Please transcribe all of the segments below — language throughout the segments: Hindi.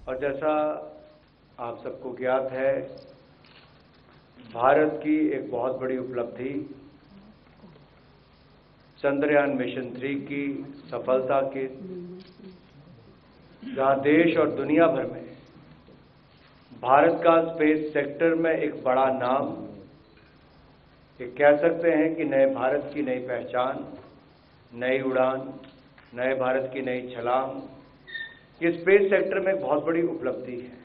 और जैसा आप सबको ज्ञात है, भारत की एक बहुत बड़ी उपलब्धि चंद्रयान मिशन 3 की सफलता के, जहां देश और दुनिया भर में भारत का स्पेस सेक्टर में एक बड़ा नाम, ये कह सकते हैं कि नए भारत की नई पहचान, नई उड़ान, नए भारत की नई छलांग, ये स्पेस सेक्टर में एक बहुत बड़ी उपलब्धि है।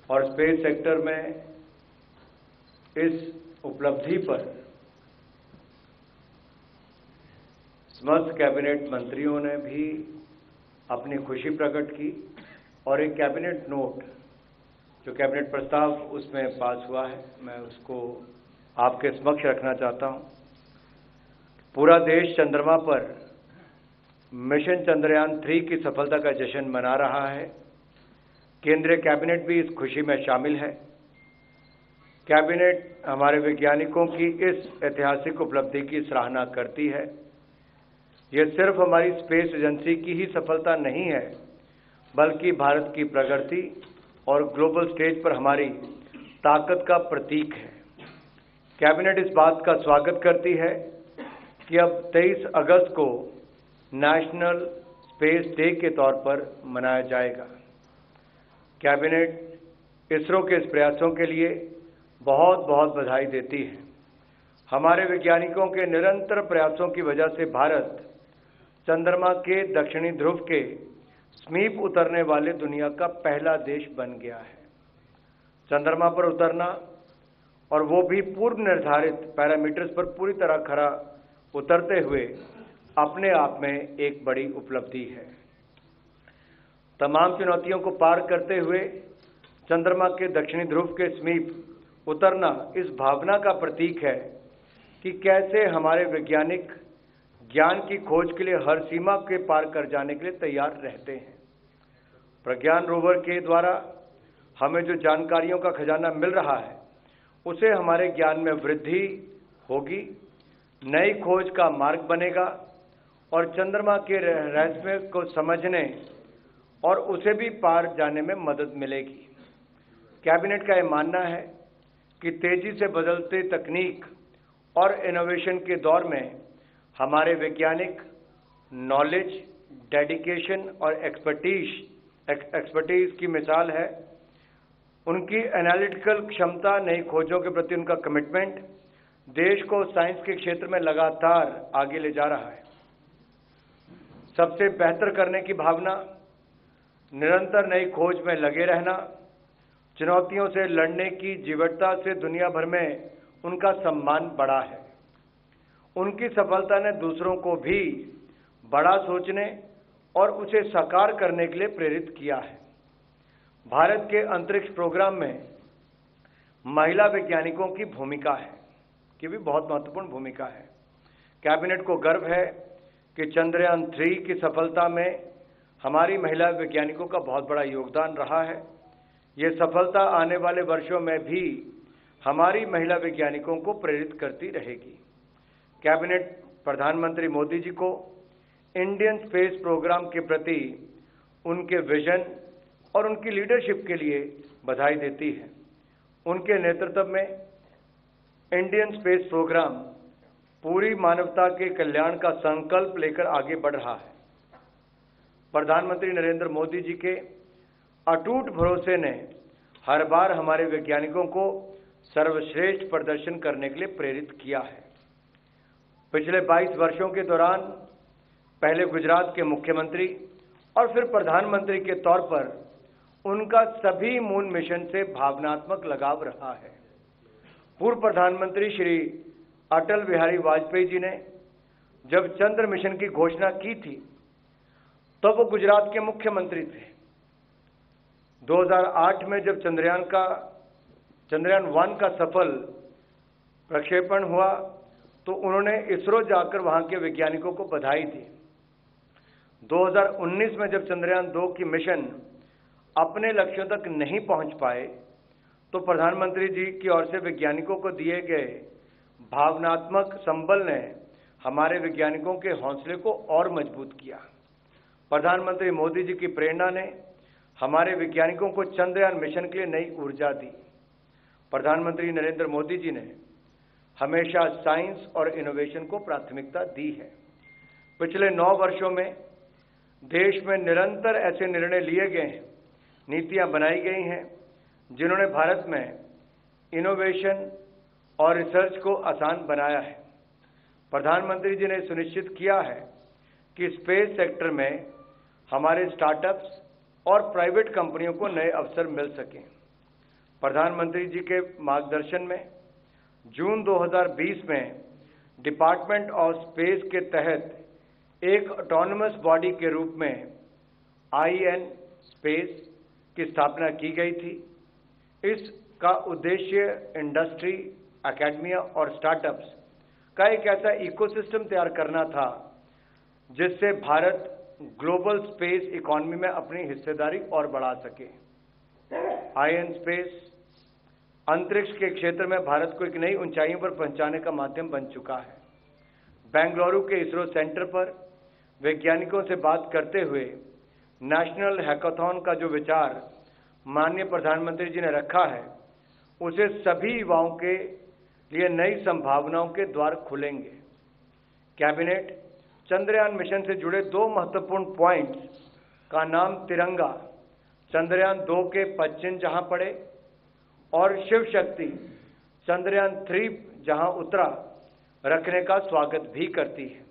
और स्पेस सेक्टर में इस उपलब्धि पर समस्त कैबिनेट मंत्रियों ने भी अपनी खुशी प्रकट की और एक कैबिनेट नोट, जो कैबिनेट प्रस्ताव उसमें पास हुआ है, मैं उसको आपके समक्ष रखना चाहता हूं। पूरा देश चंद्रमा पर मिशन चंद्रयान 3 की सफलता का जश्न मना रहा है। केंद्रीय कैबिनेट भी इस खुशी में शामिल है। कैबिनेट हमारे वैज्ञानिकों की इस ऐतिहासिक उपलब्धि की सराहना करती है। यह सिर्फ हमारी स्पेस एजेंसी की ही सफलता नहीं है, बल्कि भारत की प्रगति और ग्लोबल स्टेज पर हमारी ताकत का प्रतीक है। कैबिनेट इस बात का स्वागत करती है कि अब 23 अगस्त को नेशनल स्पेस डे के तौर पर मनाया जाएगा। कैबिनेट इसरो के इस प्रयासों के लिए बहुत बहुत बधाई देती है। हमारे वैज्ञानिकों के निरंतर प्रयासों की वजह से भारत चंद्रमा के दक्षिणी ध्रुव के समीप उतरने वाले दुनिया का पहला देश बन गया है। चंद्रमा पर उतरना, और वो भी पूर्व निर्धारित पैरामीटर्स पर पूरी तरह खरा उतरते हुए, अपने आप में एक बड़ी उपलब्धि है। तमाम चुनौतियों को पार करते हुए चंद्रमा के दक्षिणी ध्रुव के समीप उतरना इस भावना का प्रतीक है कि कैसे हमारे वैज्ञानिक ज्ञान की खोज के लिए हर सीमा के पार कर जाने के लिए तैयार रहते हैं। प्रज्ञान रोवर के द्वारा हमें जो जानकारियों का खजाना मिल रहा है, उसे हमारे ज्ञान में वृद्धि होगी, नई खोज का मार्ग बनेगा और चंद्रमा के रहस्य को समझने और उसे भी पार जाने में मदद मिलेगी। कैबिनेट का यह मानना है कि तेजी से बदलते तकनीक और इनोवेशन के दौर में हमारे वैज्ञानिक नॉलेज, डेडिकेशन और एक्सपर्टीज की मिसाल है। उनकी एनालिटिकल क्षमता, नई खोजों के प्रति उनका कमिटमेंट देश को साइंस के क्षेत्र में लगातार आगे ले जा रहा है। सबसे बेहतर करने की भावना, निरंतर नई खोज में लगे रहना, चुनौतियों से लड़ने की जीवटता से दुनिया भर में उनका सम्मान बढ़ा है। उनकी सफलता ने दूसरों को भी बड़ा सोचने और उसे साकार करने के लिए प्रेरित किया है। भारत के अंतरिक्ष प्रोग्राम में महिला वैज्ञानिकों की भूमिका है, कि भी बहुत महत्वपूर्ण भूमिका है। कैबिनेट को गर्व है कि चंद्रयान 3 की सफलता में हमारी महिला वैज्ञानिकों का बहुत बड़ा योगदान रहा है। ये सफलता आने वाले वर्षों में भी हमारी महिला वैज्ञानिकों को प्रेरित करती रहेगी। कैबिनेट प्रधानमंत्री मोदी जी को इंडियन स्पेस प्रोग्राम के प्रति उनके विजन और उनकी लीडरशिप के लिए बधाई देती है। उनके नेतृत्व में इंडियन स्पेस प्रोग्राम पूरी मानवता के कल्याण का संकल्प लेकर आगे बढ़ रहा है। प्रधानमंत्री नरेंद्र मोदी जी के अटूट भरोसे ने हर बार हमारे वैज्ञानिकों को सर्वश्रेष्ठ प्रदर्शन करने के लिए प्रेरित किया है। पिछले 22 वर्षों के दौरान पहले गुजरात के मुख्यमंत्री और फिर प्रधानमंत्री के तौर पर उनका सभी मून मिशन से भावनात्मक लगाव रहा है। पूर्व प्रधानमंत्री श्री अटल बिहारी वाजपेयी जी ने जब चंद्र मिशन की घोषणा की थी, तो वो गुजरात के मुख्यमंत्री थे। 2008 में जब चंद्रयान 1 का सफल प्रक्षेपण हुआ, तो उन्होंने इसरो जाकर वहां के वैज्ञानिकों को बधाई दी। 2019 में जब चंद्रयान 2 की मिशन अपने लक्ष्यों तक नहीं पहुंच पाए, तो प्रधानमंत्री जी की ओर से वैज्ञानिकों को दिए गए भावनात्मक संबल ने हमारे वैज्ञानिकों के हौसले को और मजबूत किया। प्रधानमंत्री मोदी जी की प्रेरणा ने हमारे वैज्ञानिकों को चंद्रयान मिशन के लिए नई ऊर्जा दी। प्रधानमंत्री नरेंद्र मोदी जी ने हमेशा साइंस और इनोवेशन को प्राथमिकता दी है। पिछले 9 वर्षों में देश में निरंतर ऐसे निर्णय लिए गए हैं, नीतियां बनाई गई हैं, जिन्होंने भारत में इनोवेशन और रिसर्च को आसान बनाया है। प्रधानमंत्री जी ने सुनिश्चित किया है कि स्पेस सेक्टर में हमारे स्टार्टअप्स और प्राइवेट कंपनियों को नए अवसर मिल सकें। प्रधानमंत्री जी के मार्गदर्शन में जून 2020 में डिपार्टमेंट ऑफ स्पेस के तहत एक ऑटोनमस बॉडी के रूप में IN स्पेस की स्थापना की गई थी। इसका उद्देश्य इंडस्ट्री, एकेडमिया और स्टार्टअप्स का एक ऐसा इकोसिस्टम तैयार करना था जिससे भारत ग्लोबल स्पेस इकोनॉमी में अपनी हिस्सेदारी और बढ़ा सके। IN स्पेस अंतरिक्ष के क्षेत्र में भारत को एक नई ऊंचाइयों पर पहुंचाने का माध्यम बन चुका है। बेंगलुरु के इसरो सेंटर पर वैज्ञानिकों से बात करते हुए नेशनल हैकाथॉन का जो विचार माननीय प्रधानमंत्री जी ने रखा है, उसे सभी युवाओं के लिए नई संभावनाओं के द्वार खुलेंगे। कैबिनेट चंद्रयान मिशन से जुड़े 2 महत्वपूर्ण पॉइंट्स का नाम तिरंगा चंद्रयान 2 के पश्चिम जहां पड़े और शिव शक्ति चंद्रयान 3 जहां उतरा रखने का स्वागत भी करती है।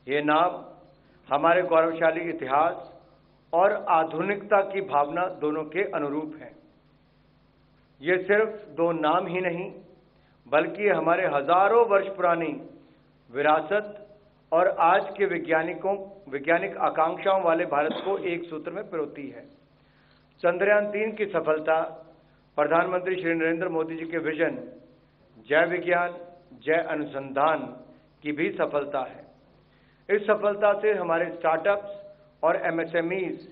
ये नाम हमारे गौरवशाली इतिहास और आधुनिकता की भावना दोनों के अनुरूप है। ये सिर्फ 2 नाम ही नहीं, बल्कि हमारे हजारों वर्ष पुरानी विरासत और आज के वैज्ञानिक आकांक्षाओं वाले भारत को एक सूत्र में पिरोती है। चंद्रयान 3 की सफलता प्रधानमंत्री श्री नरेंद्र मोदी जी के विजन जय विज्ञान जय अनुसंधान की भी सफलता है। इस सफलता से हमारे स्टार्टअप्स और MSMEs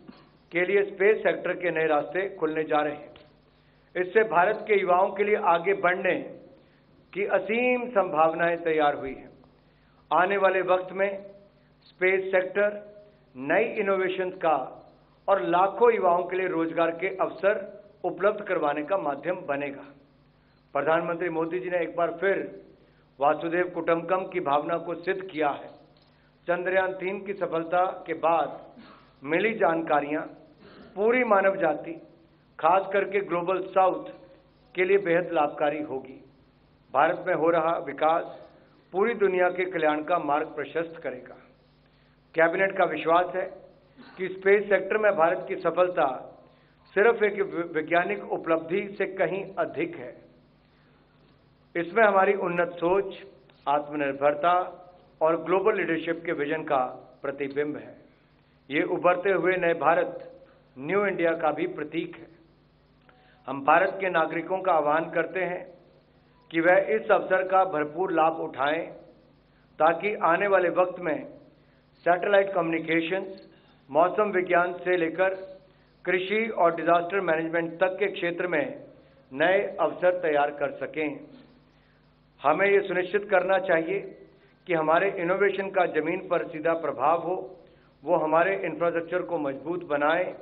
के लिए स्पेस सेक्टर के नए रास्ते खुलने जा रहे हैं। इससे भारत के युवाओं के लिए आगे बढ़ने की असीम संभावनाएं तैयार हुई हैं। आने वाले वक्त में स्पेस सेक्टर नई इनोवेशंस का और लाखों युवाओं के लिए रोजगार के अवसर उपलब्ध करवाने का माध्यम बनेगा। प्रधानमंत्री मोदी जी ने एक बार फिर वासुदेव कुटुंबकम की भावना को सिद्ध किया है। चंद्रयान 3 की सफलता के बाद मिली जानकारियां पूरी मानव जाति, खास करके ग्लोबल साउथ के लिए बेहद लाभकारी होगी। भारत में हो रहा विकास पूरी दुनिया के कल्याण का मार्ग प्रशस्त करेगा। कैबिनेट का विश्वास है कि स्पेस सेक्टर में भारत की सफलता सिर्फ एक वैज्ञानिक उपलब्धि से कहीं अधिक है। इसमें हमारी उन्नत सोच, आत्मनिर्भरता और ग्लोबल लीडरशिप के विजन का प्रतिबिंब है। ये उभरते हुए नए भारत, न्यू इंडिया का भी प्रतीक है। हम भारत के नागरिकों का आह्वान करते हैं कि वह इस अवसर का भरपूर लाभ उठाएं, ताकि आने वाले वक्त में सैटेलाइट कम्युनिकेशंस, मौसम विज्ञान से लेकर कृषि और डिजास्टर मैनेजमेंट तक के क्षेत्र में नए अवसर तैयार कर सकें। हमें ये सुनिश्चित करना चाहिए कि हमारे इनोवेशन का जमीन पर सीधा प्रभाव हो, वो हमारे इंफ्रास्ट्रक्चर को मजबूत बनाएं,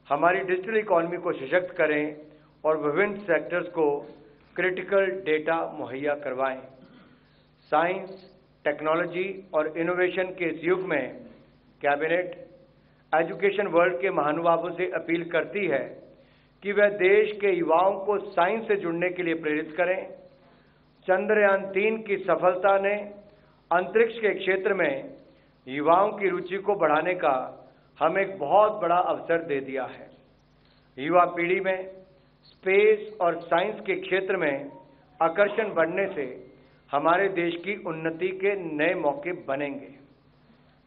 हमारी डिजिटल इकोनॉमी को सशक्त करें और विभिन्न सेक्टर्स को क्रिटिकल डेटा मुहैया करवाएं। साइंस, टेक्नोलॉजी और इनोवेशन के इस युग में कैबिनेट एजुकेशन वर्ल्ड के महानुभावों से अपील करती है कि वह देश के युवाओं को साइंस से जुड़ने के लिए प्रेरित करें। चंद्रयान 3 की सफलता ने अंतरिक्ष के क्षेत्र में युवाओं की रुचि को बढ़ाने का हमें एक बहुत बड़ा अवसर दे दिया है। युवा पीढ़ी में स्पेस और साइंस के क्षेत्र में आकर्षण बढ़ने से हमारे देश की उन्नति के नए मौके बनेंगे।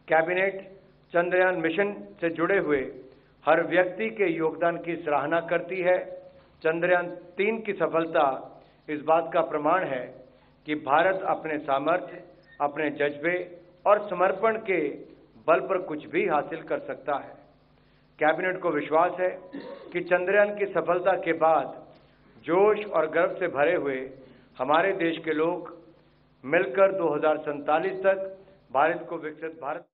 कैबिनेट चंद्रयान मिशन से जुड़े हुए हर व्यक्ति के योगदान की सराहना करती है। चंद्रयान 3 की सफलता इस बात का प्रमाण है कि भारत अपने सामर्थ्य, अपने जज्बे और समर्पण के बल पर कुछ भी हासिल कर सकता है। कैबिनेट को विश्वास है कि चंद्रयान की सफलता के बाद जोश और गर्व से भरे हुए हमारे देश के लोग मिलकर 2047 तक भारत को विकसित भारत